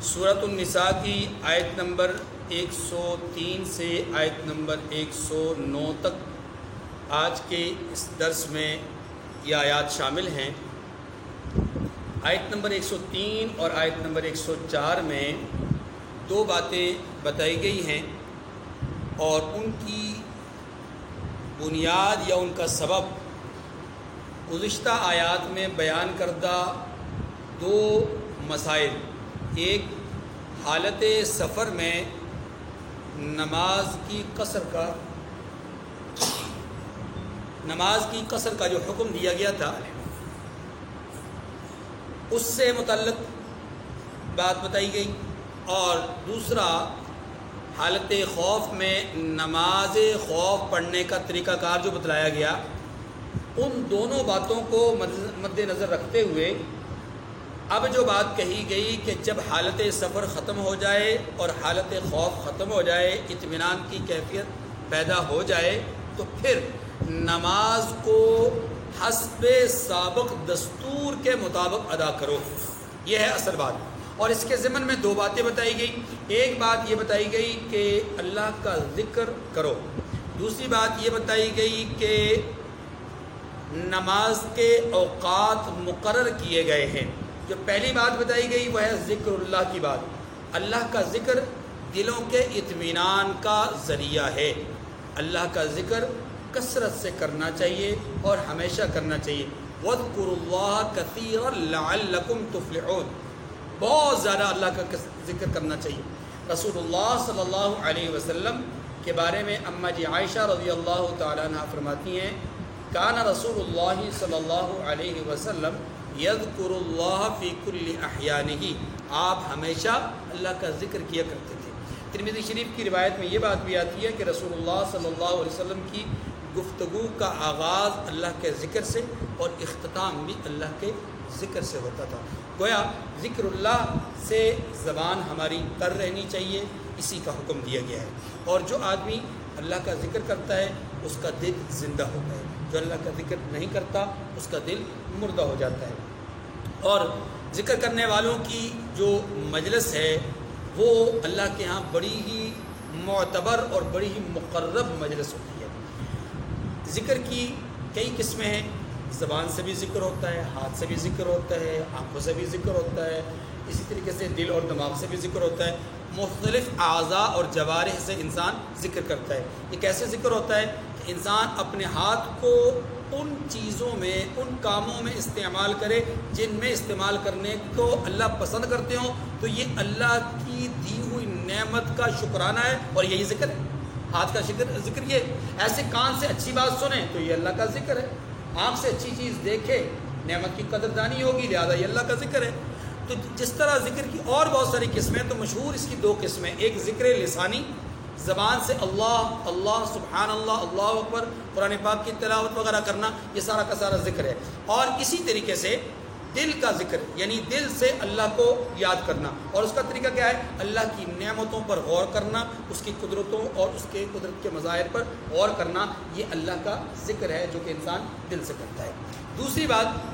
سورۃ النساء کی آیت نمبر 103 سے آیت نمبر 109 تک آج کے اس درس میں یہ آیات شامل ہیں۔ آیت نمبر 103 اور آیت نمبر 104 میں دو باتیں بتائی گئی ہیں اور ان کی بنیاد یا ان کا سبب گزشتہ آیات میں بیان کردہ دو مسائل، ایک حالت سفر میں نماز کی قصر کا جو حکم دیا گیا تھا اس سے متعلق بات بتائی گئی، اور دوسرا حالت خوف میں نماز خوف پڑھنے کا طریقہ کار جو بتلایا گیا۔ ان دونوں باتوں کو مد نظر رکھتے ہوئے اب جو بات کہی گئی کہ جب حالت سفر ختم ہو جائے اور حالت خوف ختم ہو جائے، اطمینان کی کیفیت پیدا ہو جائے، تو پھر نماز کو حسب سابق دستور کے مطابق ادا کرو، یہ ہے اصل بات۔ اور اس کے ضمن میں دو باتیں بتائی گئی۔ ایک بات یہ بتائی گئی کہ اللہ کا ذکر کرو، دوسری بات یہ بتائی گئی کہ نماز کے اوقات مقرر کیے گئے ہیں۔ جو پہلی بات بتائی گئی وہ ہے ذکر اللہ کی بات۔ اللہ کا ذکر دلوں کے اطمینان کا ذریعہ ہے۔ اللہ کا ذکر کثرت سے کرنا چاہیے اور ہمیشہ کرنا چاہیے۔ وَاذْكُرُوا اللَّهَ كَثِيرًا لَعَلَّكُمْ تُفْلِحُونَ، بہت زیادہ اللہ کا ذکر کرنا چاہیے۔ رسول اللہ صلی اللہ علیہ وسلم کے بارے میں اماں جی عائشہ رضی اللہ تعالیٰ عنہ فرماتی ہیں، کان رسول اللہ صلی اللہ علیہ وسلم یذکر اللہ فی کل احیانہ، آپ ہمیشہ اللہ کا ذکر کیا کرتے تھے۔ ترمذی شریف کی روایت میں یہ بات بھی آتی ہے کہ رسول اللہ صلی اللہ علیہ وسلم کی گفتگو کا آغاز اللہ کے ذکر سے اور اختتام بھی اللہ کے ذکر سے ہوتا تھا۔ گویا ذکر اللہ سے زبان ہماری تر رہنی چاہیے، اسی کا حکم دیا گیا ہے۔ اور جو آدمی اللہ کا ذکر کرتا ہے اس کا دل زندہ ہوتا ہے، جو اللہ کا ذکر نہیں کرتا اس کا دل مردہ ہو جاتا ہے۔ اور ذکر کرنے والوں کی جو مجلس ہے وہ اللہ کے ہاں بڑی ہی معتبر اور بڑی ہی مقرب مجلس ہوتی ہے۔ ذکر کی کئی قسمیں ہیں، زبان سے بھی ذکر ہوتا ہے، ہاتھ سے بھی ذکر ہوتا ہے، آنکھوں سے بھی ذکر ہوتا ہے، اسی طریقے سے دل اور دماغ سے بھی ذکر ہوتا ہے۔ مختلف اعضاء اور جوارح سے انسان ذکر کرتا ہے۔ یہ کیسے ذکر ہوتا ہے کہ انسان اپنے ہاتھ کو ان چیزوں میں، ان کاموں میں استعمال کرے جن میں استعمال کرنے کو اللہ پسند کرتے ہوں، تو یہ اللہ کی دی ہوئی نعمت کا شکرانہ ہے اور یہی ذکر ہے۔ ہاتھ کا ذکر یہ، ایسے کان سے اچھی بات سنیں تو یہ اللہ کا ذکر ہے، آنکھ سے اچھی چیز دیکھے نعمت کی قدردانی ہوگی، لہذا یہ اللہ کا ذکر ہے۔ تو جس طرح ذکر کی اور بہت ساری قسمیں، تو مشہور اس کی دو قسمیں، ایک ذکر لسانی، زبان سے اللہ اللہ سبحان اللہ اللہ اکبر قرآن پاک کی تلاوت وغیرہ کرنا، یہ سارا کا سارا ذکر ہے۔ اور اسی طریقے سے دل کا ذکر، یعنی دل سے اللہ کو یاد کرنا، اور اس کا طریقہ کیا ہے؟ اللہ کی نعمتوں پر غور کرنا، اس کی قدرتوں اور اس کے قدرت کے مظاہر پر غور کرنا، یہ اللہ کا ذکر ہے جو کہ انسان دل سے کرتا ہے۔ دوسری بات،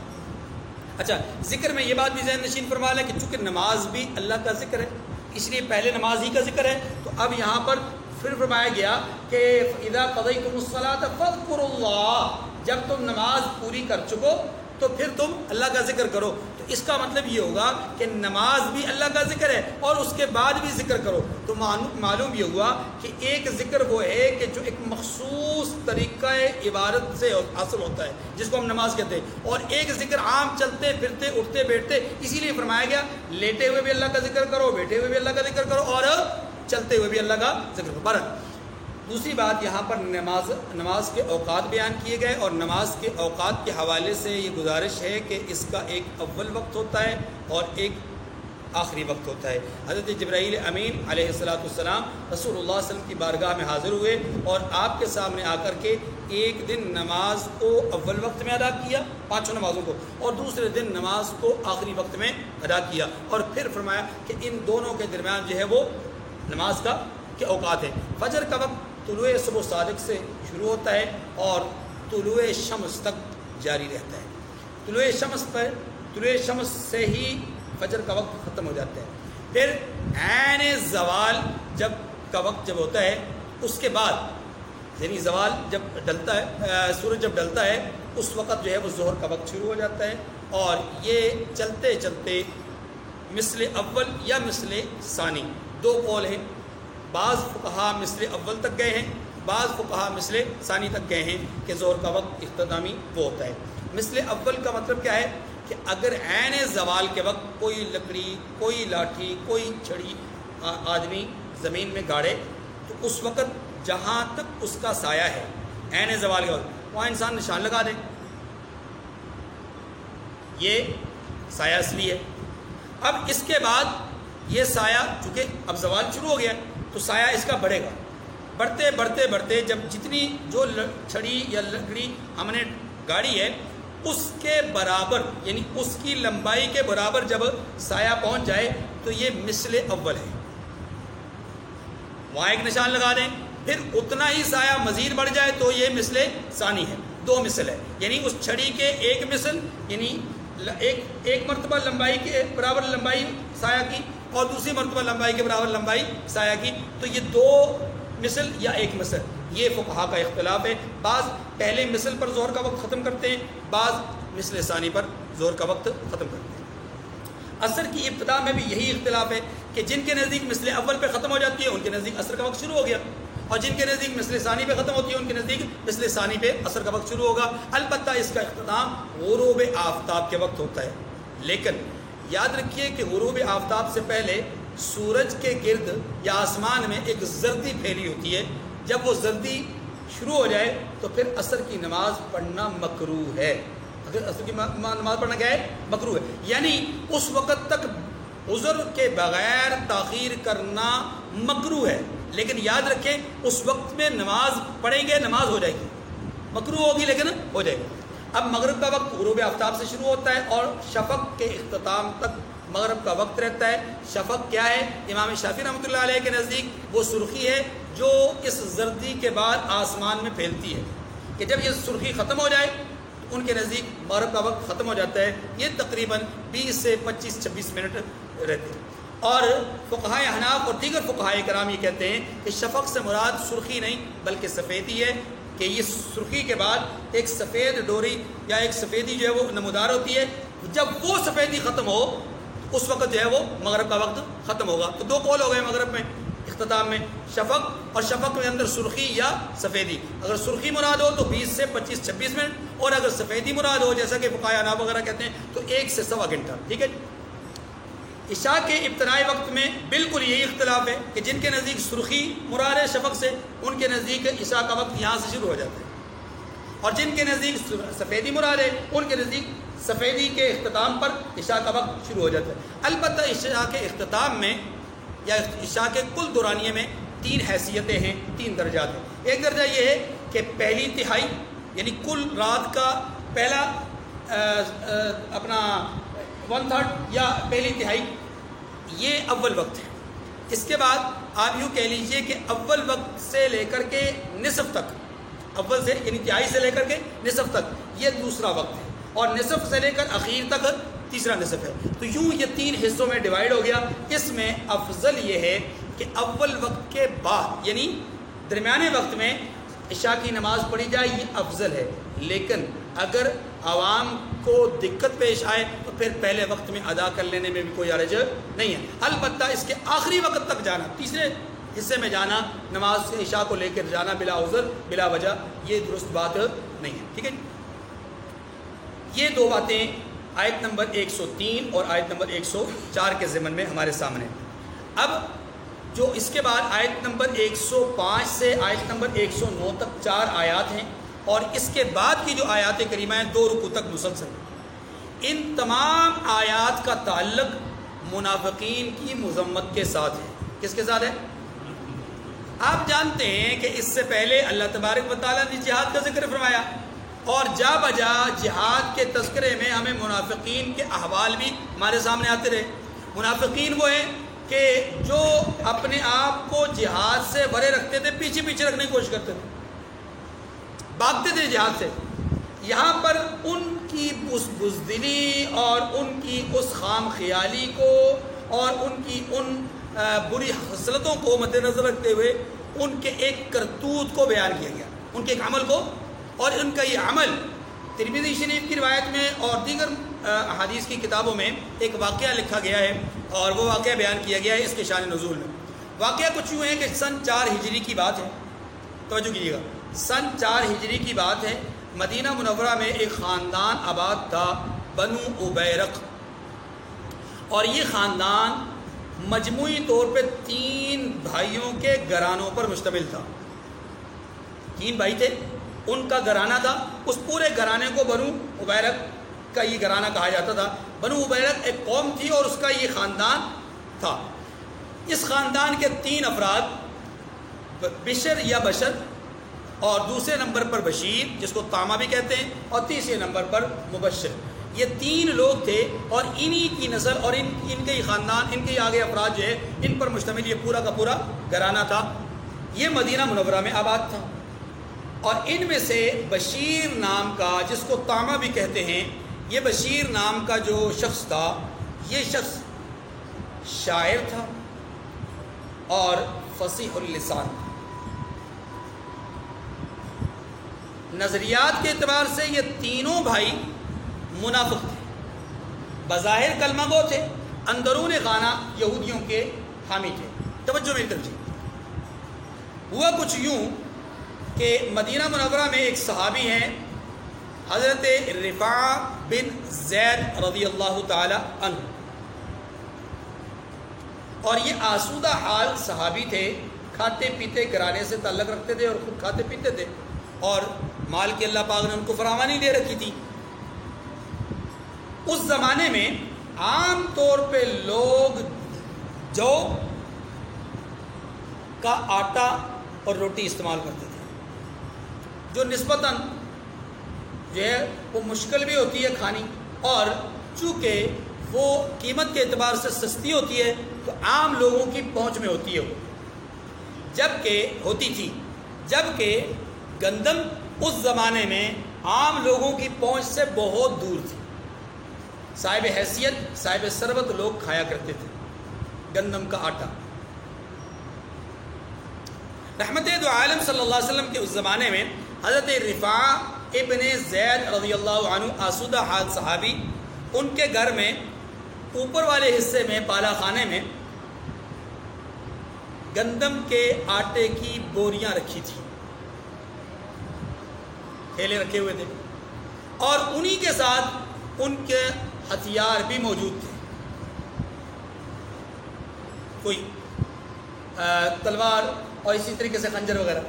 اچھا ذکر میں یہ بات بھی ذہن نشین فرما لیں کہ چونکہ نماز بھی اللہ کا ذکر ہے، اس لیے پہلے نماز ہی کا ذکر ہے، تو اب یہاں پر پھر فرمایا گیا کہ اذا قضیتم الصلاۃ فاذکروا اللہ، جب تم نماز پوری کر چکو تو پھر تم اللہ کا ذکر کرو۔ تو اس کا مطلب یہ ہوگا کہ نماز بھی اللہ کا ذکر ہے اور اس کے بعد بھی ذکر کرو۔ تو معلوم یہ ہوا کہ ایک ذکر وہ ہے کہ جو ایک مخصوص طریقہ عبادت سے حاصل ہوتا ہے، جس کو ہم نماز کہتے ہیں، اور ایک ذکر عام چلتے پھرتے اٹھتے بیٹھتے، اسی لیے فرمایا گیا لیٹے ہوئے بھی اللہ کا ذکر کرو، بیٹھے ہوئے بھی اللہ کا ذکر کرو، اور چلتے ہوئے بھی اللہ کا ذکر کرو۔ دوسری بات، یہاں پر نماز کے اوقات بیان کیے گئے، اور نماز کے اوقات کے حوالے سے یہ گزارش ہے کہ اس کا ایک اول وقت ہوتا ہے اور ایک آخری وقت ہوتا ہے۔ حضرت جبرائیل امین علیہ السلام رسول اللہ صلی اللہ علیہ وسلم کی بارگاہ میں حاضر ہوئے اور آپ کے سامنے آ کر کے ایک دن نماز کو اول وقت میں ادا کیا، پانچوں نمازوں کو، اور دوسرے دن نماز کو آخری وقت میں ادا کیا، اور پھر فرمایا کہ ان دونوں کے درمیان جو ہے وہ نماز کا کے اوقات ہیں۔ فجر کا وقت طلوع صبح صادق سے شروع ہوتا ہے اور طلوع شمس تک جاری رہتا ہے۔ طلوع شمس سے ہی فجر کا وقت ختم ہو جاتا ہے۔ پھر عین زوال جب کا وقت جب ہوتا ہے اس کے بعد یعنی زوال جب ڈلتا ہے سورج جب ڈلتا ہے اس وقت جو ہے وہ ظہر کا وقت شروع ہو جاتا ہے. اور یہ چلتے چلتے مثل اول یا مثل ثانی دو قول ہیں. بعض فقہا مثل اول تک گئے ہیں, بعض فقہا مثل ثانی تک گئے ہیں کہ ظہر کا وقت اختتامی وہ ہوتا ہے. مثل اول کا مطلب کیا ہے کہ اگر عین زوال کے وقت کوئی لکڑی, کوئی لاٹھی, کوئی چھڑی آدمی زمین میں گاڑے تو اس وقت جہاں تک اس کا سایہ ہے عین زوال کے وقت وہاں انسان نشان لگا دے, یہ سایہ اصلی ہے. اب اس کے بعد یہ سایہ چونکہ اب زوال شروع ہو گیا تو سایہ اس کا بڑھے گا. بڑھتے بڑھتے بڑھتے جب جتنی جو چھڑی یا لکڑی ہم نے گاڑی ہے اس کے برابر یعنی اس کی لمبائی کے برابر جب سایہ پہنچ جائے تو یہ مثل اول ہے, وہاں ایک نشان لگا دیں. پھر اتنا ہی سایہ مزید بڑھ جائے تو یہ مثل ثانی ہے, دو مثل ہے. یعنی اس چھڑی کے ایک مثل یعنی ایک مرتبہ لمبائی کے برابر لمبائی سایہ کی اور دوسری مرتبہ لمبائی کے برابر لمبائی سایہ کی, تو یہ دو مثل یا ایک مثل. یہ فقہا کا اختلاف ہے. بعض پہلے مثل پر ظہر کا وقت ختم کرتے ہیں, بعض مثل ثانی پر ظہر کا وقت ختم کرتے ہیں. عصر کی ابتدا میں بھی یہی اختلاف ہے کہ جن کے نزدیک مثل اول پہ ختم ہو جاتی ہے ان کے نزدیک عصر کا وقت شروع ہو گیا, اور جن کے نزدیک مثل ثانی پہ ختم ہوتی ہے ان کے نزدیک مثل ثانی پہ عصر کا وقت شروع ہوگا. البتہ اس کا اختتام غروب آفتاب کے وقت ہوتا ہے. لیکن یاد رکھیے کہ غروب آفتاب سے پہلے سورج کے گرد یا آسمان میں ایک زردی پھیلی ہوتی ہے. جب وہ زردی شروع ہو جائے تو پھر عصر کی نماز پڑھنا مکروہ ہے. اگر عصر کی نماز پڑھنا کیا ہے؟ مکروہ ہے. یعنی اس وقت تک عذر کے بغیر تاخیر کرنا مکروہ ہے, لیکن یاد رکھیں اس وقت میں نماز پڑھیں گے نماز ہو جائے گی, مکروہ ہوگی لیکن ہو جائے گی. اب مغرب کا وقت غروب آفتاب سے شروع ہوتا ہے اور شفق کے اختتام تک مغرب کا وقت رہتا ہے. شفق کیا ہے؟ امام شافعی رحمۃ اللہ علیہ کے نزدیک وہ سرخی ہے جو اس زردی کے بعد آسمان میں پھیلتی ہے, کہ جب یہ سرخی ختم ہو جائے ان کے نزدیک مغرب کا وقت ختم ہو جاتا ہے. یہ تقریباً 20 سے 25-26 منٹ رہتے ہیں. اور فقہائے احناف اور دیگر فقہائے کرام یہ کہتے ہیں کہ شفق سے مراد سرخی نہیں بلکہ سفیدی ہے, کہ یہ سرخی کے بعد ایک سفید ڈوری یا ایک سفیدی جو ہے وہ نمودار ہوتی ہے. جب وہ سفیدی ختم ہو اس وقت جو ہے وہ مغرب کا وقت ختم ہوگا. تو دو قول ہو گئے مغرب میں اختتام میں, شفق اور شفق میں اندر سرخی یا سفیدی. اگر سرخی مراد ہو تو 20 سے 25-26 منٹ, اور اگر سفیدی مراد ہو جیسا کہ فقہائے احناف وغیرہ کہتے ہیں تو 1 سے سوا گھنٹہ. ٹھیک ہے. عشاء کے ابتدائی وقت میں بالکل یہی اختلاف ہے کہ جن کے نزدیک سرخی مراد ہے شفق سے ان کے نزدیک عشاء کا وقت یہاں سے شروع ہو جاتا ہے, اور جن کے نزدیک سفیدی مراد ہے ان کے نزدیک سفیدی کے اختتام پر عشاء کا وقت شروع ہو جاتا ہے. البتہ عشاء کے اختتام میں یا عشاء کے کل دورانیے میں 3 حیثیتیں ہیں, 3 درجات ہیں. ایک درجہ یہ ہے کہ پہلی تہائی یعنی کل رات کا پہلا اپنا 1/3 یا پہلی تہائی یہ اول وقت ہے. اس کے بعد آپ یوں کہہ لیجئے کہ اول وقت سے لے کر کے نصف تک, اول سے یعنی تہائی سے لے کر کے نصف تک یہ دوسرا وقت ہے, اور نصف سے لے کر اخیر تک تیسرا نصف ہے. تو یوں یہ 3 حصوں میں ڈیوائیڈ ہو گیا. اس میں افضل یہ ہے کہ اول وقت کے بعد یعنی درمیانے وقت میں عشاء کی نماز پڑھی جائے, یہ افضل ہے. لیکن اگر عوام کو دقت پیش آئے تو پھر پہلے وقت میں ادا کر لینے میں بھی کوئی حرج نہیں ہے. البتہ اس کے آخری وقت تک جانا, تیسرے حصے میں جانا, نماز عشاء کو لے کر جانا بلا عذر بلا وجہ, یہ درست بات نہیں ہے. ٹھیک ہے. یہ 2 باتیں آیت نمبر 103 اور آیت نمبر 104 کے ضمن میں ہمارے سامنے. اب جو اس کے بعد آیت نمبر 105 سے آیت نمبر 109 تک 4 آیات ہیں, اور اس کے بعد کی جو آیات کریمہ ہیں 2 رکوع تک مسلسل. ان تمام آیات کا تعلق منافقین کی مذمت کے ساتھ ہے. کس کے ساتھ ہے؟ آپ جانتے ہیں کہ اس سے پہلے اللہ تبارک و تعالیٰ نے جہاد کا ذکر فرمایا, اور جا بجا جہاد کے تذکرے میں ہمیں منافقین کے احوال بھی ہمارے سامنے آتے رہے. منافقین وہ ہیں کہ جو اپنے آپ کو جہاد سے بھرے رکھتے تھے, پیچھے پیچھے رکھنے کی کوشش کرتے تھے, بھاگتے تھے جہاد سے. یہاں پر ان کی اس بزدلی اور ان کی اس خام خیالی کو اور ان کی ان بری خصلتوں کو مد نظر رکھتے ہوئے ان کے ایک کرتوت کو بیان کیا گیا، ان کے ایک عمل کو، اور ان کا یہ عمل ترمذی شریف کی روایت میں اور دیگر احادیث کی کتابوں میں ایک واقعہ لکھا گیا ہے، اور وہ واقعہ بیان کیا گیا ہے اس کے شان نزول میں۔ واقعہ کچھ یوں ہے کہ سن 4 ہجری کی بات ہے، توجہ کیجیے گا، سن 4 ہجری کی بات ہے۔ مدینہ منورہ میں ایک خاندان آباد تھا، بنو عبیرق، اور یہ خاندان مجموعی طور پہ 3 بھائیوں کے گھرانوں پر مشتمل تھا۔ 3 بھائی تھے، ان کا گھرانہ تھا، اس پورے گھرانے کو بنو عبیرق کا یہ گھرانہ کہا جاتا تھا۔ بنو عبیرق ایک قوم تھی اور اس کا یہ خاندان تھا۔ اس خاندان کے 3 افراد، بشر یا بشر، اور دوسرے نمبر پر بشیر جس کو طامہ بھی کہتے ہیں، اور تیسرے نمبر پر مبشر، یہ 3 لوگ تھے، اور انہی کی نسل اور ان کے خاندان، ان کے آگے افراد جو ہے ان پر مشتمل یہ پورا کا پورا گھرانہ تھا۔ یہ مدینہ منورہ میں آباد تھا، اور ان میں سے بشیر نام کا، جس کو طامہ بھی کہتے ہیں، یہ بشیر نام کا جو شخص تھا، یہ شخص شاعر تھا اور فصیح اللسان تھا۔ نظریات کے اعتبار سے یہ تینوں بھائی منافق تھے، بظاہر کلمہ گو تھے، اندرون خانہ یہودیوں کے حامی تھے۔ توجہ میری طرف۔ ہوا کچھ یوں کہ مدینہ منورہ میں ایک صحابی ہیں حضرت رفاع بن زید رضی اللہ تعالی عنہ، اور یہ آسودہ حال صحابی تھے، کھاتے پیتے گھرانے سے تعلق رکھتے تھے اور خود کھاتے پیتے تھے، اور مال کی اللہ پاک نے ان کو فراوانی دے رکھی تھی۔ اس زمانے میں عام طور پہ لوگ جو کا آٹا اور روٹی استعمال کرتے تھے، جو نسبتاً جو ہے وہ مشکل بھی ہوتی ہے کھانی، اور چونکہ وہ قیمت کے اعتبار سے سستی ہوتی ہے تو عام لوگوں کی پہنچ میں ہوتی ہے وہ، جبکہ گندم اس زمانے میں عام لوگوں کی پہنچ سے بہت دور تھی۔ صاحب حیثیت، صاحب ثروت لوگ کھایا کرتے تھے گندم کا آٹا۔ رحمت دو عالم صلی اللہ علیہ وسلم کے اس زمانے میں حضرت رفاع ابن زید رضی اللہ عنہ، آسودہ حال صحابی، ان کے گھر میں اوپر والے حصے میں بالا خانے میں گندم کے آٹے کی بوریاں رکھی تھی، تھیلے رکھے ہوئے تھے، اور انہی کے ساتھ ان کے ہتھیار بھی موجود تھے، کوئی تلوار اور اسی طریقے سے خنجر وغیرہ۔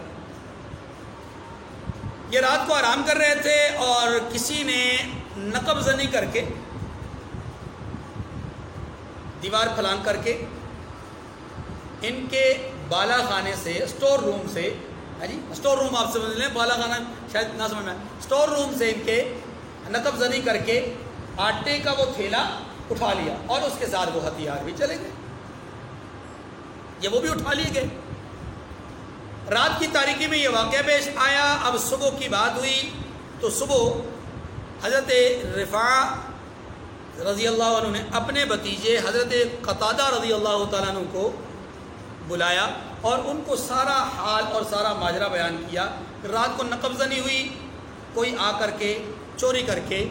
یہ رات کو آرام کر رہے تھے اور کسی نے نقب زنی کر کے، دیوار پھلانگ کر کے، ان کے بالا خانے سے، اسٹور روم سے، اسٹور روم آپ سمجھ لیں، بالا خانہ شاید نہ سمجھ میں، اسٹور روم سے ان کے نقب زنی کر کے آٹے کا وہ تھیلا اٹھا لیا، اور اس کے ساتھ وہ ہتھیار بھی چلے گئے، یہ وہ بھی اٹھا لیے گئے۔ رات کی تاریکی میں یہ واقعہ پیش آیا۔ اب صبح کی بات ہوئی تو صبح حضرت رفاع رضی اللہ عنہ نے اپنے بھتیجے حضرت قتادہ رضی اللہ تعالیٰ عنہ کو بلایا اور ان کو سارا حال اور سارا ماجرا بیان کیا۔ رات کو نقب زنی ہوئی، کوئی آ کر کے چوری کر کے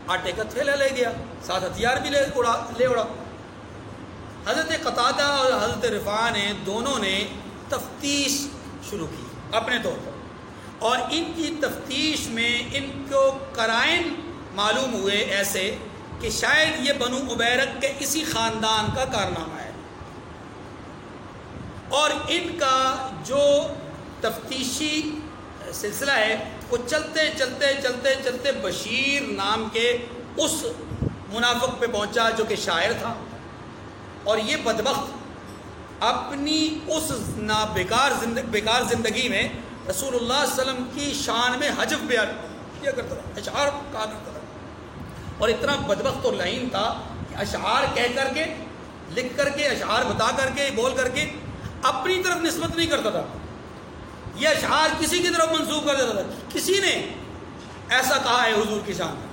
آٹے کا تھیلا لے گیا، ساتھ ہتھیار بھی لے اڑا۔ حضرت قتادہ اور حضرت رفاع نے دونوں نے تفتیش شروع کی اپنے طور پر، اور ان کی تفتیش میں ان کو قرائن معلوم ہوئے ایسے کہ شاید یہ بنو عبیرق کے اسی خاندان کا کارنامہ ہے، اور ان کا جو تفتیشی سلسلہ ہے وہ چلتے بشیر نام کے اس منافق پہ پہنچا جو کہ شاعر تھا، اور یہ بدبخت اپنی اس بیکار زندگی میں رسول اللہ صلی اللہ علیہ وسلم کی شان میں حجب بیان کیا کرتا تھا، اشعار کہا کرتا تھا، اور اتنا بدبخت اور لعین تھا کہ اشعار کہہ کر کے، لکھ کر کے، اشعار بتا کر کے، بول کر کے اپنی طرف نسبت نہیں کرتا تھا، یہ اشعار کسی کی طرف منسوب کر دیتا تھا، کسی نے ایسا کہا ہے حضور کی شان میں،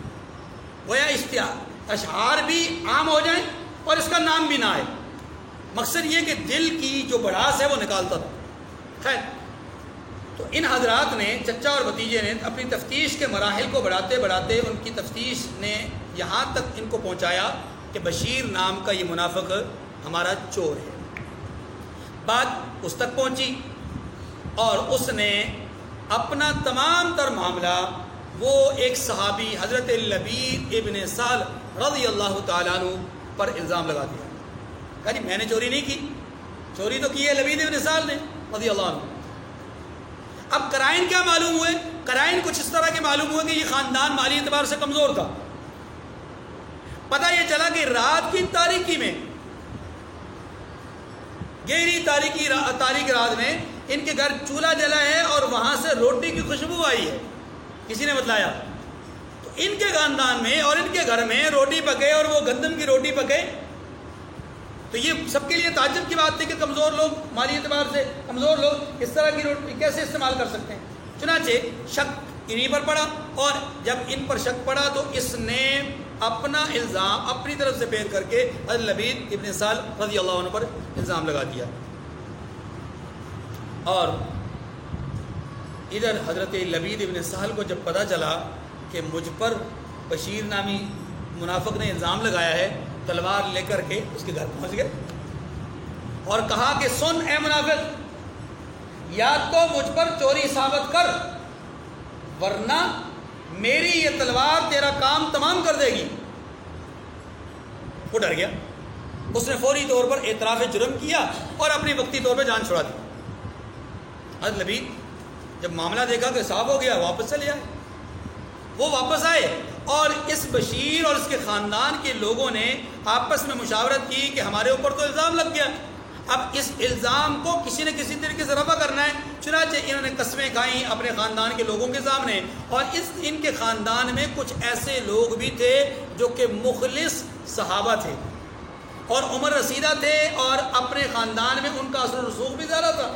گویا اشتہار اشعار بھی عام ہو جائیں اور اس کا نام بھی نہ آئے، مقصد یہ کہ دل کی جو بڑاس ہے وہ نکالتا تھا. خیر، تو ان حضرات نے، چچا اور بھتیجے نے، اپنی تفتیش کے مراحل کو بڑھاتے بڑھاتے ان کی تفتیش نے یہاں تک ان کو پہنچایا کہ بشیر نام کا یہ منافق ہمارا چور ہے. بات اس تک پہنچی اور اس نے اپنا تمام تر معاملہ وہ ایک صحابی حضرت لبید ابن سہل رضی اللہ تعالیٰ عنہ پر الزام لگا دیا. کہا جی میں نے چوری نہیں کی، چوری تو کی ہے لبید ابن سہل نے رضی اللہ عنہ. اب قرائن کیا معلوم ہوئے؟ قرائن کچھ اس طرح کے معلوم ہوئے کہ یہ خاندان مالی اعتبار سے کمزور تھا. پتہ یہ چلا کہ رات کی تاریکی میں، گہری تاریک رات میں ان کے گھر چولہا جلا ہے اور وہاں سے روٹی کی خوشبو آئی ہے. کسی نے بتلایا. تو ان کے خاندان میں اور ان کے گھر میں روٹی پکے اور وہ گندم کی روٹی پکے. تو یہ سب کے لیے تعجب کی بات تھی کہ کمزور لوگ، مالی اعتبار سے کمزور لوگ اس طرح کی روٹی کیسے استعمال کر سکتے ہیں. چنانچہ شک انہی پر پڑا، اور جب ان پر شک پڑا تو اس نے اپنا الزام اپنی طرف سے پیر کر کے حضرت لبید ابن سہل رضی اللہ عنہ پر الزام لگا دیا. اور ادھر حضرت لبید ابن سہل کو جب پتہ چلا کہ مجھ پر بشیر نامی منافق نے الزام لگایا ہے، تلوار لے کر کے اس کے گھر پہنچ گئے اور کہا کہ سن اے منافق، یا تو مجھ پر چوری ثابت کر ورنہ میری یہ تلوار تیرا کام تمام کر دے گی. وہ ڈر گیا. اس نے فوری طور پر اعتراف جرم کیا اور اپنی وقتی طور پہ جان چھڑا دی. حضرت لبید جب معاملہ دیکھا کہ صاف ہو گیا واپس چلے آئے. وہ واپس آئے اور اس بشیر اور اس کے خاندان کے لوگوں نے آپس میں مشاورت کی کہ ہمارے اوپر تو الزام لگ گیا، اب اس الزام کو کسی نہ کسی طریقے سے رفع کرنا ہے. چنانچہ انہوں نے قسمیں کھائیں اپنے خاندان کے لوگوں کے سامنے. اور ان کے خاندان میں کچھ ایسے لوگ بھی تھے جو کہ مخلص صحابہ تھے اور عمر رسیدہ تھے اور اپنے خاندان میں ان کا اثر و رسوخ بھی زیادہ تھا.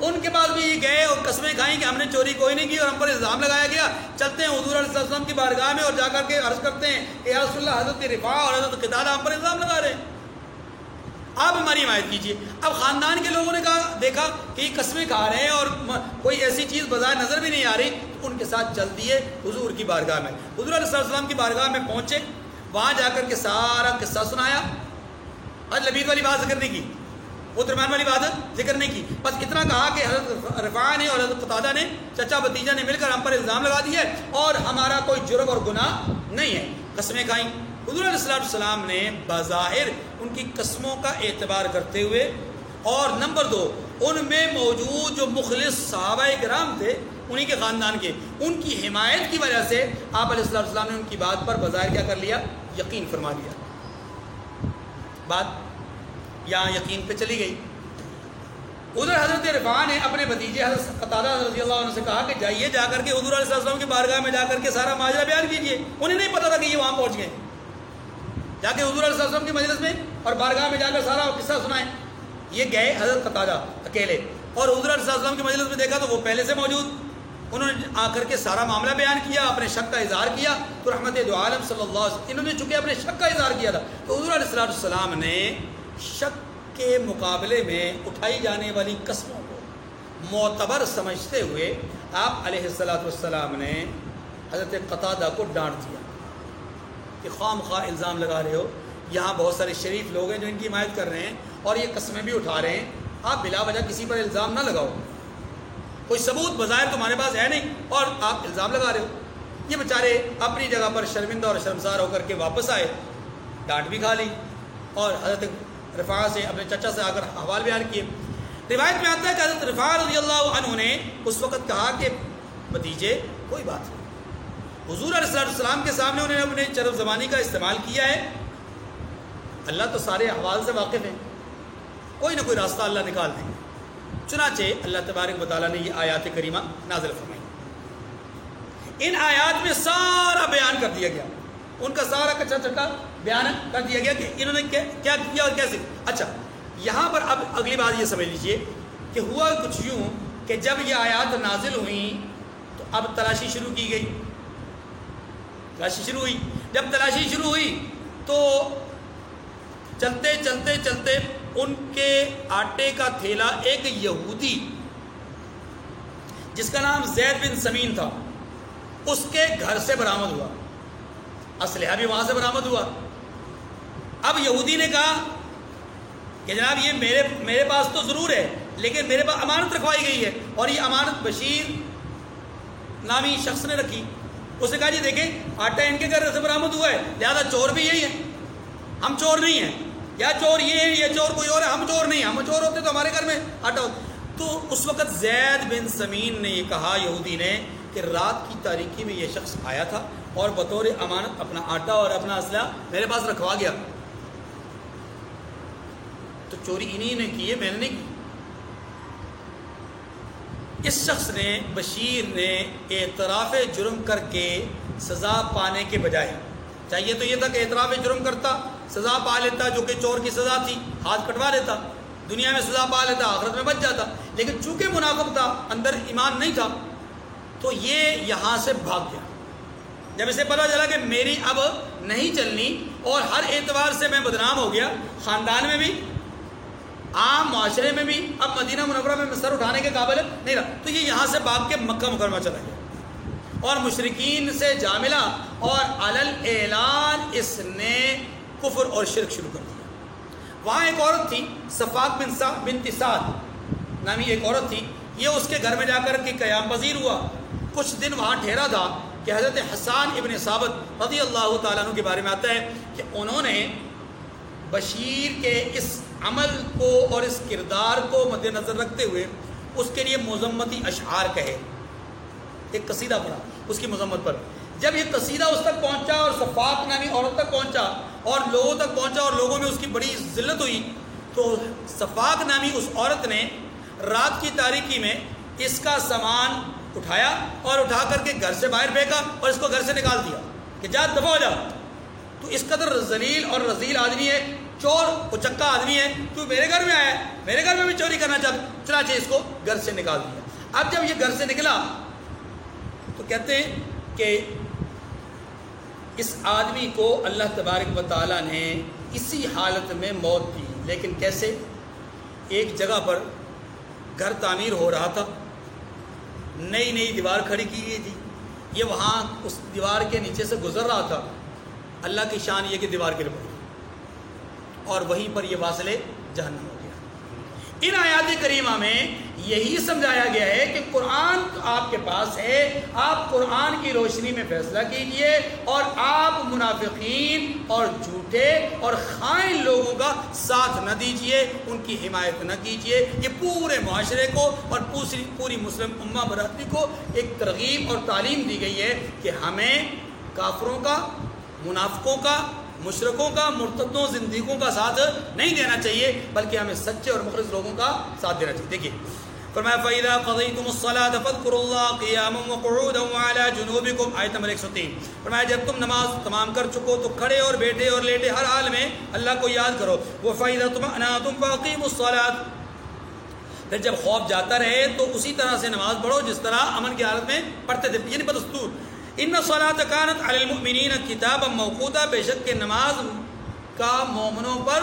ان کے پاس بھی یہ گئے اور قسمیں کھائیں کہ ہم نے چوری کوئی نہیں کی اور ہم پر الزام لگایا گیا. چلتے ہیں حضور علیہ السلام کی بارگاہ میں اور جا کر کے عرض کرتے ہیں کہ یا رسول اللہ، حضرت رفاع اور حضرت قتادہ ہم پر الزام لگا رہے ہیں، آپ ہماری حمایت کیجیے. اب خاندان کے لوگوں نے کہا، دیکھا کہ یہ قسمیں کھا رہے ہیں اور کوئی ایسی چیز بظاہر نظر بھی نہیں آ رہی، تو ان کے ساتھ چل دیے حضور کی بارگاہ میں. حضور علیہ السلام کی بارگاہ میں پہنچے، وہاں جا کر کے سارا قصہ سنایا. حضرت لبید والی بات ذکر نہیں کی، وہ درمیان والی بات ذکر نہیں کی، بس اتنا کہا کہ حضرت رفاع نے اور حضرت قتادہ نے، چچا بھتیجا نے مل کر ہم پر الزام لگا دی ہے اور ہمارا کوئی جرم اور گناہ نہیں ہے. قسمیں کھائیں. حضور علیہ السلام نے بظاہر ان کی قسموں کا اعتبار کرتے ہوئے، اور نمبر 2 ان میں موجود جو مخلص صحابہ کرام تھے انہی کے خاندان کے، ان کی حمایت کی وجہ سے آپ علیہ السلام نے ان کی بات پر بظاہر کیا کر لیا؟ یقین فرما لیا. بات یہاں یقین پہ چلی گئی. ادھر حضرت رفاع نے اپنے بھتیجے حضرت قتادہ رضی اللہ عنہ سے کہا کہ جائیے جا کر کے حضور علیہ السلام کی بارگاہ میں جا کر کے سارا ماجرا بیان کیجیے. انہیں نہیں پتا تھا کہ یہ وہاں پہنچ گئے. جا کے حضور علیہ السلام کی مجلس میں اور بارگاہ میں جا کر سارا قصہ سنائیں. یہ گئے حضرت قتادہ اکیلے، اور حضور علیہ السلام کی مجلس میں دیکھا تو وہ پہلے سے موجود. انہوں نے آ کر کے سارا معاملہ بیان کیا، اپنے شک کا اظہار کیا. تو رحمت دو عالم صلی اللہ علیہ وسلم انہوں نے چونکہ اپنے شک کا اظہار کیا تھا، تو حضور علیہ السلام نے شک کے مقابلے میں اٹھائی جانے والی قسموں کو معتبر سمجھتے ہوئے آپ علیہ السلام نے حضرت قتادہ کو ڈانٹ دیا کہ خواہ مخواہ الزام لگا رہے ہو، یہاں بہت سارے شریف لوگ ہیں جو ان کی حمایت کر رہے ہیں اور یہ قسمیں بھی اٹھا رہے ہیں، آپ بلا وجہ کسی پر الزام نہ لگاؤ، کوئی ثبوت بظاہر تمہارے پاس ہے نہیں اور آپ الزام لگا رہے ہو. یہ بیچارے اپنی جگہ پر شرمندہ اور شرمسار ہو کر کے واپس آئے، ڈانٹ بھی کھا لی اور حضرت رفاع سے اپنے چچا سے آ کر احوال بیان کیے. روایت میں آتا ہے کہ حضرت رفاع رضی اللہ عنہ نے اس وقت کہا کہ بھتیجے کوئی بات نہیں. حضور علیہ السلام کے سامنے انہوں نے اپنے چرب زبانی کا استعمال کیا ہے، اللہ تو سارے احوال سے واقف ہیں، کوئی نہ کوئی راستہ اللہ نکال دیں گے. چنانچہ اللہ تبارک و تعالیٰ نے یہ آیات کریمہ نازل فرمائی. ان آیات میں سارا بیان کر دیا گیا، ان کا سارا کچا چٹا بیان کر دیا گیا کہ انہوں نے کیا کیا اور کیسے. اچھا یہاں پر اب اگلی بات یہ سمجھ لیجئے کہ ہوا کچھ یوں کہ جب یہ آیات نازل ہوئیں تو اب تلاشی شروع کی گئی. تلاشی شروع ہوئی، جب تلاشی شروع ہوئی تو چلتے چلتے چلتے ان کے آٹے کا تھیلا ایک یہودی جس کا نام زید بن سمین تھا اس کے گھر سے برآمد ہوا، اسلحہ بھی وہاں سے برآمد ہوا۔ اب یہودی نے کہا کہ جناب یہ میرے پاس تو ضرور ہے لیکن میرے پاس امانت رکھوائی گئی ہے، اور یہ امانت بشیر نامی شخص نے رکھی۔ اس نے کہا جی دیکھیں آٹا ان کے گھر سے برآمد ہوا ہے، لہذا چور بھی یہی ہے، ہم چور نہیں ہیں، یا چور یہ ہے یا چور کوئی اور ہے، ہم چور نہیں ہیں، ہم چور ہوتے تو ہمارے گھر میں آٹا ہوتا۔ تو اس وقت زید بن سمین نے یہ کہا یہودی نے کہ رات کی تاریکی میں یہ شخص آیا تھا اور بطور امانت اپنا آٹا اور اپنا اسلحہ میرے پاس رکھوا گیا، تو چوری انہی نے کی ہے، میں نے نہیں کی۔ اس شخص نے بشیر نے اعتراف جرم کر کے سزا پانے کے بجائے، چاہیے تو یہ تھا کہ اعتراف جرم کرتا سزا پا لیتا، جو کہ چور کی سزا تھی، ہاتھ کٹوا لیتا، دنیا میں سزا پا لیتا، آخرت میں بچ جاتا، لیکن چونکہ منافق تھا، اندر ایمان نہیں تھا، تو یہ یہاں سے بھاگ گیا۔ جب اسے پتا چلا کہ میری اب نہیں چلنی اور ہر اعتبار سے میں بدنام ہو گیا، خاندان میں بھی، عام معاشرے میں بھی، اب مدینہ منورہ میں سر اٹھانے کے قابل نہیں رہا، تو یہ یہاں سے بھاگ کے مکہ مکرمہ چلا گیا اور مشرکین سے جا ملا، اور علل اعلان اس نے کفر اور شرک شروع کر دیا۔ وہاں ایک عورت تھی صفاق بنت سعد نامی ایک عورت تھی، یہ اس کے گھر میں جا کر کے قیام پذیر ہوا، کچھ دن وہاں ٹھہرا تھا کہ حضرت حسان ابن ثابت رضی اللہ تعالیٰ عنہ کے بارے میں آتا ہے کہ انہوں نے بشیر کے اس عمل کو اور اس کردار کو مد نظر رکھتے ہوئے اس کے لیے مذمتی اشعار کہے، ایک قصیدہ پڑھا اس کی مذمت پر۔ جب یہ قصیدہ اس تک پہنچا اور صفاق نامی عورت تک پہنچا اور لوگوں تک پہنچا اور لوگوں میں اس کی بڑی ذلت ہوئی، تو صفاق نامی اس عورت نے رات کی تاریکی میں اس کا سامان اٹھایا اور اٹھا کر کے گھر سے باہر پھینکا اور اس کو گھر سے نکال دیا کہ جا دفع ہو جا، تو اس قدر ذلیل اور رذیل آدمی ہے، چور اچکا آدمی ہے، تو میرے گھر میں آیا ہے، میرے گھر میں بھی چوری کرنا چاہتا، چنانچہ اس کو گھر سے نکال دیا۔ اب جب یہ گھر سے نکلا تو کہتے ہیں کہ اس آدمی کو اللہ تبارک و تعالیٰ نے اسی حالت میں موت دی، لیکن کیسے؟ ایک جگہ پر گھر تعمیر ہو رہا تھا، نئی دیوار کھڑی کی گئی تھی، یہ وہاں اس دیوار کے نیچے سے گزر رہا تھا، اللہ کی شان یہ کہ دیوار گر پڑی اور وہیں پر یہ واصل جہنم ہو گیا۔ ان آیات کریمہ میں یہی سمجھایا گیا ہے کہ قرآن آپ کے پاس ہے، آپ قرآن کی روشنی میں فیصلہ کیجئے اور آپ منافقین اور جھوٹے اور خائن لوگوں کا ساتھ نہ دیجئے، ان کی حمایت نہ کیجئے۔ یہ پورے معاشرے کو اور پوری مسلم امہ برادری کو ایک ترغیب اور تعلیم دی گئی ہے کہ ہمیں کافروں کا، منافقوں کا، مشرکوں کا، مرتدوں، زندیقوں کا ساتھ نہیں دینا چاہیے، بلکہ ہمیں سچے اور مخلص لوگوں کا ساتھ دینا چاہیے۔ دیکھیے فرمایا فَإِذَا قَضَيْتُمُ الصَّلَاةَ فَاذْكُرُوا اللَّهَ قِيَامًا وَقُعُودًا وَعَلَى جُنُوبِكُمْ آیت نمبر 103۔ فرمایا جب تم نماز تمام کر چکو تو کھڑے اور بیٹھے اور لیٹے ہر حال میں اللہ کو یاد کرو۔ وَفَإِذَا اطْمَأْنَنْتُمْ فَأَقِيمُوا الصَّلَاةَ، پھر جب خوف جاتا رہے تو اسی طرح سے نماز پڑھو جس طرح امن کی حالت میں پڑھتے تھے، یعنی بدستور۔ ان الصلاۃ کانت علی المؤمنین کتابا موقوتا، بے شک کہ نماز کا مومنوں پر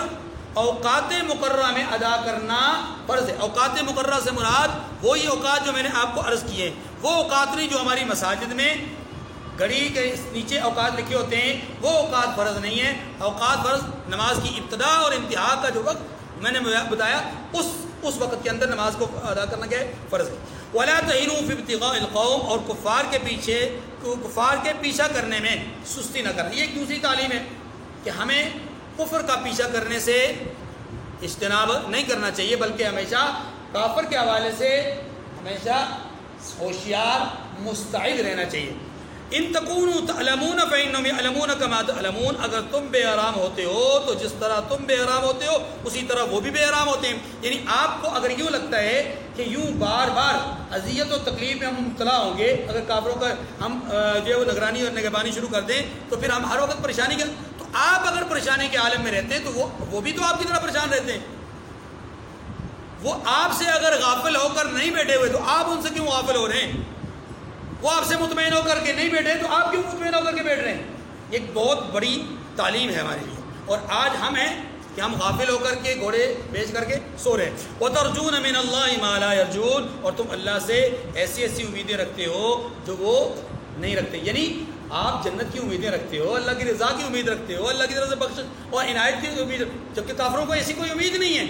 اوقات مقررہ میں ادا کرنا فرض ہے۔ اوقات مقررہ سے مراد وہی اوقات جو میں نے آپ کو عرض کیے ہیں، وہ اوقات نہیں جو ہماری مساجد میں گھڑی کے نیچے اوقات لکھے ہوتے ہیں، وہ اوقات فرض نہیں ہیں۔ اوقات فرض نماز کی ابتدا اور انتہا کا جو وقت میں نے بتایا اس وقت کے اندر نماز کو ادا کرنا کیا ہے؟ فرض ہے۔ وَلَا تَهِنُوا فِي ابْتِغَاءِ الْقَوْمِ، اور کفار کے پیچھا کرنے میں سستی نہ کرنا۔ یہ ایک دوسری تعلیم ہے کہ ہمیں کفر کا پیچھا کرنے سے اجتناب نہیں کرنا چاہیے، بلکہ ہمیشہ کافر کے حوالے سے ہمیشہ ہوشیار مستعد رہنا چاہیے۔ ان تکونوا تعلمون فإنهم يعلمون كما تعلمون، اگر تم بے آرام ہوتے ہو تو جس طرح تم بے آرام ہوتے ہو اسی طرح وہ بھی بے آرام ہوتے ہیں۔ یعنی آپ کو اگر یوں لگتا ہے کہ یوں بار بار اذیت و تکلیف میں ہم مبتلا ہوں گے، اگر کافروں کا ہم جو ہے وہ نگرانی اور نگہبانی شروع کر دیں تو پھر ہم ہر وقت پریشانی کا، تو آپ اگر پریشانی کے عالم میں رہتے ہیں تو وہ بھی تو آپ کی طرح پریشان رہتے ہیں۔ وہ آپ سے اگر غافل ہو کر نہیں بیٹھے ہوئے تو آپ ان سے کیوں غافل ہو رہے ہیں؟ وہ آپ سے مطمئن ہو کر کے نہیں بیٹھے تو آپ کیوں مطمئن ہو کر کے بیٹھ رہے ہیں؟ ایک بہت بڑی تعلیم ہے ہمارے لیے، اور آج ہم ہیں کہ ہم غافل ہو کر کے گھوڑے بیچ کر کے سو رہے ہیں. وَتَرْجُونَ مِنَ اللَّهِ مَا لَا يَرْجُونَ, اور تم اللہ سے ایسی ایسی امیدیں رکھتے ہو جو وہ نہیں رکھتے. یعنی آپ جنت کی امیدیں رکھتے ہو, اللہ کی رضا کی امید رکھتے ہو, اللہ کی طرف سے بخشش اور عنایت کی امید, جبکہ کافروں کو ایسی کوئی امید نہیں ہے.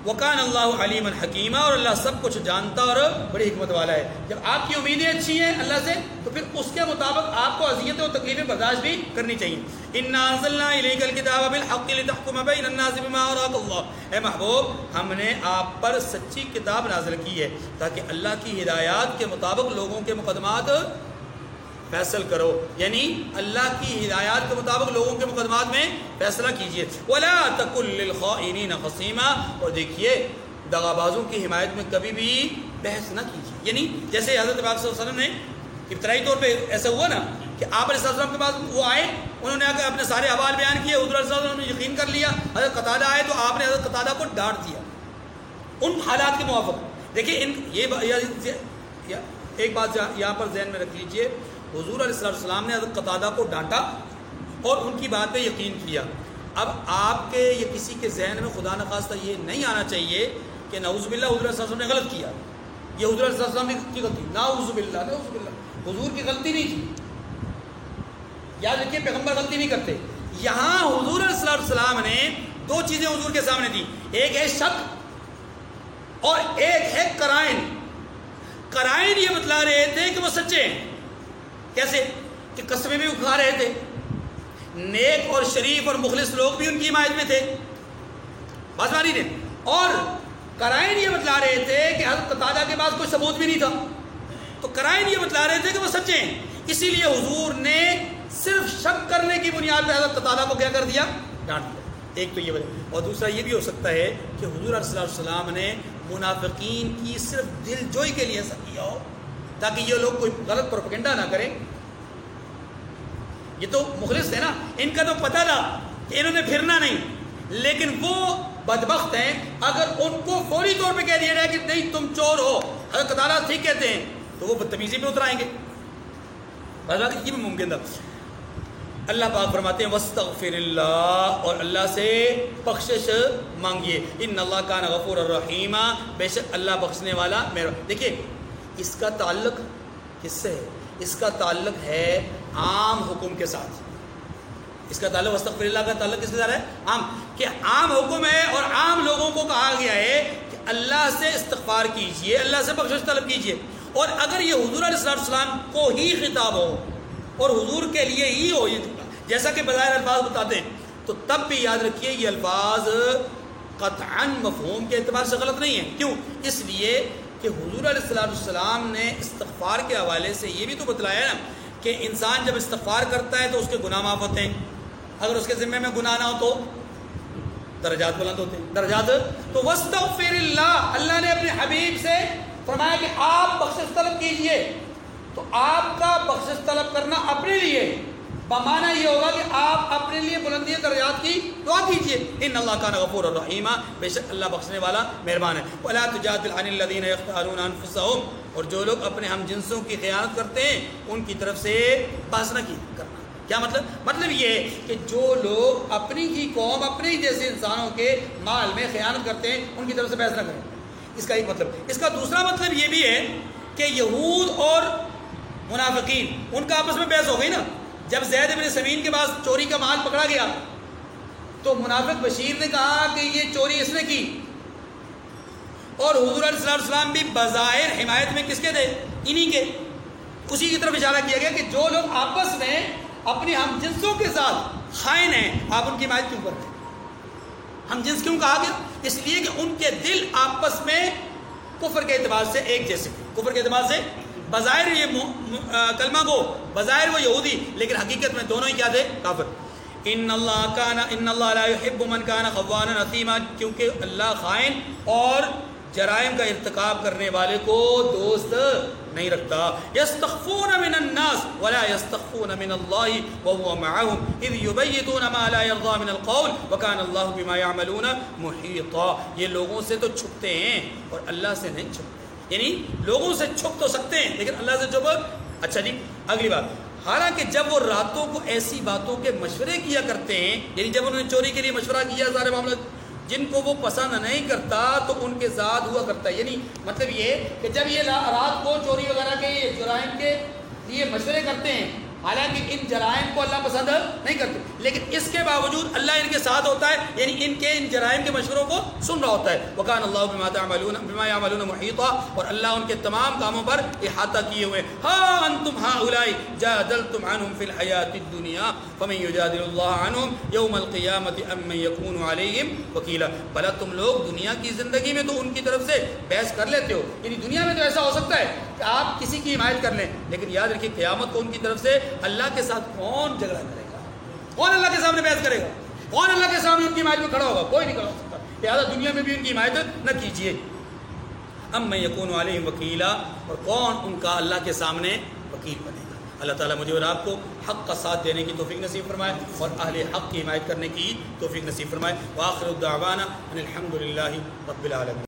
وَكَانَ اللَّهُ عَلِيمًا حَكِيمًا, اور اللہ سب کچھ جانتا اور بڑی حکمت والا ہے. جب آپ کی امیدیں اچھی ہیں اللہ سے تو پھر اس کے مطابق آپ کو اذیتیں اور تکلیفیں برداشت بھی کرنی چاہیے. اِنَّا أَنزَلْنَا إِلَيْكَ الْكِتَابَ بِالْحَقِّ لِتَحْكُمَ بَيْنَ النَّاسِ بِمَا أَرَاكَ اللَّهُ, اے محبوب ہم نے آپ پر سچی کتاب نازل کی ہے تاکہ اللہ کی ہدایات کے مطابق لوگوں کے مقدمات فیصل کرو. یعنی اللہ کی ہدایات کے مطابق لوگوں کے مقدمات میں فیصلہ کیجئے. وَلَا تَكُن لِّلْخَائِنِينَ خَصِيمًا, اور دیکھیے دغا بازوں کی حمایت میں کبھی بھی بحث نہ کیجیے. یعنی جیسے حضرت پاک صلی اللہ علیہ وسلم نے ابتدائی طور پہ ایسا ہوا نا کہ آپ علیہ السلام کے پاس وہ آئے, انہوں نے اپنے سارے احوال بیان کیے, حضور علیہ السلام نے یقین کر لیا. حضرت قتادہ آئے تو آپ نے حضرت قتادہ کو ڈانٹ دیا ان حالات کے موافق. دیکھیے ایک بات یہاں پر ذہن میں رکھ لیجئے, حضور علیہ السلام نے حضرت قتادہ کو ڈانٹا اور ان کی بات پہ یقین کیا. اب آپ کے یا کسی کے ذہن میں خدا نخواستہ یہ نہیں آنا چاہیے کہ نعوذ باللہ حضور علیہ السلام نے غلط کیا, یہ حضور علیہ السلام کی غلطی. نعوذ باللہ, نعوذ باللہ, حضور کی غلطی نہیں تھی. یاد رکھیے پیغمبر غلطی نہیں کرتے. یہاں حضور علیہ السلام نے دو چیزیں حضور کے سامنے دی, ایک ہے شک اور ایک ہے قرائن. قرائن یہ بتلا رہے تھے کہ وہ سچے ہیں. کیسے کہ قسمیں بھی کھا رہے تھے, نیک اور شریف اور مخلص لوگ بھی ان کی حمایت میں تھے, بات مانی نے. اور قرائن یہ بتلا رہے تھے کہ حضرت قتادہ کے پاس کوئی ثبوت بھی نہیں تھا, تو قرائن یہ بتلا رہے تھے کہ وہ سچے ہیں. اسی لیے حضور نے صرف شک کرنے کی بنیاد پہ حضرت قتادہ کو کیا کر دیا, ڈانٹ دیا. ایک تو یہ وجہ, اور دوسرا یہ بھی ہو سکتا ہے کہ حضور علیہ السلام نے منافقین کی صرف دل جوئی کے لیے ایسا کیا ہو تاکہ یہ لوگ کوئی غلط پروپیگنڈا نہ کریں. یہ تو مخلص ہے نا, ان کا تو پتہ تھا کہ انہوں نے پھرنا نہیں, لیکن وہ بدبخت ہیں اگر ان کو فوری طور پہ کہہ دیا جائے کہ نہیں تم چور ہو, حضرت قتادہ ٹھیک کہتے ہیں, تو وہ بدتمیزی پہ اتر آئیں گے. یہ بھی ممکن تھا. اللہ پاک فرماتے ہیں وَاسْتَغْفِرِ اللَّهِ, اور اللہ سے بخشش مانگیے. ان اللہ کان غفور الرحیم, بے شک اللہ بخشنے والا مہربان. دیکھیے اس کا تعلق کس سے ہے؟ اس کا تعلق ہے عام حکم کے ساتھ. اس کا تعلق وَاسْتَغْفِرِ اللَّهِ کا تعلق کس کے ساتھ ہے؟ عام, کہ عام حکم ہے اور عام لوگوں کو کہا گیا ہے کہ اللہ سے استغفار کیجئے, اللہ سے بخشش طلب کیجئے. اور اگر یہ حضور علیہ السلام کو ہی خطاب ہو اور حضور کے لیے ہی ہو, جیسا کہ بظاہر الفاظ بتاتے ہیں, تو تب بھی یاد رکھیے یہ الفاظ قطعاً مفہوم کے اعتبار سے غلط نہیں ہیں. کیوں؟ اس لیے کہ حضور علیہ السلام نے استغفار کے حوالے سے یہ بھی تو بتلایا نا کہ انسان جب استغفار کرتا ہے تو اس کے گناہ معاف ہوتے ہیں, اگر اس کے ذمہ میں گناہ نہ ہو تو درجات بلند ہوتے ہیں. درجات تو وَاسْتَغْفِرِ اللَّهِ, اللہ نے اپنے حبیب سے فرمایا کہ آپ بخشش طلب کیجئے. تو آپ کا بخشش طلب کرنا اپنے لیے بمانا یہ ہوگا کہ آپ اپنے لیے بلندی درجات کی دعا کیجئے. ان اللہ کان غفور الرحیم, بے شک اللہ بخشنے والا مہربان ہے. ولا تجادل عن الذین یختارون انفسهم, اور جو لوگ اپنے ہم جنسوں کی خیانت کرتے ہیں ان کی طرف سے بحث نہ کرنا. کیا مطلب؟ مطلب یہ ہے کہ جو لوگ اپنی ہی قوم, اپنے ہی جیسے انسانوں کے مال میں خیانت کرتے ہیں ان کی طرف سے بحث نہ کریں. اس کا ایک مطلب. اس کا دوسرا مطلب یہ بھی ہے کہ یہود اور منافقین ان کا آپس میں بحث ہو گئی نا. جب زید بن سمین کے پاس چوری کا مال پکڑا گیا تو منافق بشیر نے کہا کہ یہ چوری اس نے کی, اور حضور علیہ السلام بھی بظاہر حمایت میں کس کے تھے؟ انہی کے. اسی کی طرف اشارہ کیا گیا کہ جو لوگ آپس میں اپنی ہم جنسوں کے ساتھ خائن ہیں آپ ان کی حمایت کیوں کرتے ہیں؟ ہم جنس کیوں کہا گیا؟ اس لیے کہ ان کے دل آپس میں کفر کے اعتبار سے ایک جیسے تھے. کفر کے اعتبار سے بظاہر یہ کلمہ گو, بظاہر وہ یہودی, لیکن حقیقت میں دونوں ہی کیا تھے؟ کافر. ان اللہ لا يحب من كان خوانا اثیما, کیونکہ اللہ خائن اور جرائم کا ارتکاب کرنے والے کو دوست نہیں رکھتا. یستخفون من الناس ولا یستخفون من اللہ وهو معهم اذ یبیتون ما لا یرضى من القول وكان اللہ بما يعملون محیطا. یہ لوگوں سے تو چھپتے ہیں اور اللہ سے نہیں چھپتے. یعنی لوگوں سے چھپ تو سکتے ہیں لیکن اللہ سے چھپ. اچھا جی, اگلی بات, حالانکہ جب وہ راتوں کو ایسی باتوں کے مشورے کیا کرتے ہیں، یعنی جب انہوں نے چوری کے لیے مشورہ کیا سارے معاملات جن کو وہ پسند نہیں کرتا تو ان کے ساتھ ہوا کرتا ہے، یعنی مطلب یہ کہ جب یہ رات کو چوری وغیرہ کے جرائم کے لیے مشورے کرتے ہیں، حالانکہ ان جرائم کو اللہ پسند نہیں کرتے، لیکن اس کے باوجود اللہ ان کے ساتھ ہوتا ہے، یعنی ان جرائم کے مشوروں کو سن رہا ہوتا ہے۔ وَكَانَ اللَّهُ بِمَا يَعْمَلُونَ مُحِيطًا، اور اللہ ان کے تمام کاموں پر احاطہ کیے ہوئے۔ ہاں انتم هؤلاء جادلتم عنهم في الحياة الدنيا فمن يجادل الله عنهم يوم القيامة أم من يكون عليهم وكيلا۔ بھلا تم لوگ دنیا کی زندگی میں تو ان کی طرف سے بحث کر لیتے ہو، یعنی دنیا میں تو ایسا ہو سکتا ہے کہ آپ کسی کی حمایت کر لیں، لیکن یاد رکھیے قیامت کو ان کی طرف سے اللہ کے ساتھ کون جھگڑا کرے گا؟ کون اللہ کے سامنے بحث کرے گا؟ کون اللہ کے سامنے ان کی حمایت میں کھڑا ہوگا؟ کوئی نہیں کھڑا ہو سکتا۔ لہٰذا دنیا میں بھی ان کی حمایت نہ کیجیے۔ ام من یکون علیہم وکیلا، اور کون ان کا اللہ کے سامنے وکیل بنے گا؟ اللہ تعالیٰ مجھے اور آپ کو حق کا ساتھ دینے کی توفیق نصیب فرمائے اور اہل حق کی حمایت کرنے کی توفیق نصیب فرمائے۔ وآخر الدعوانا ان الحمد للہ رب العالمین۔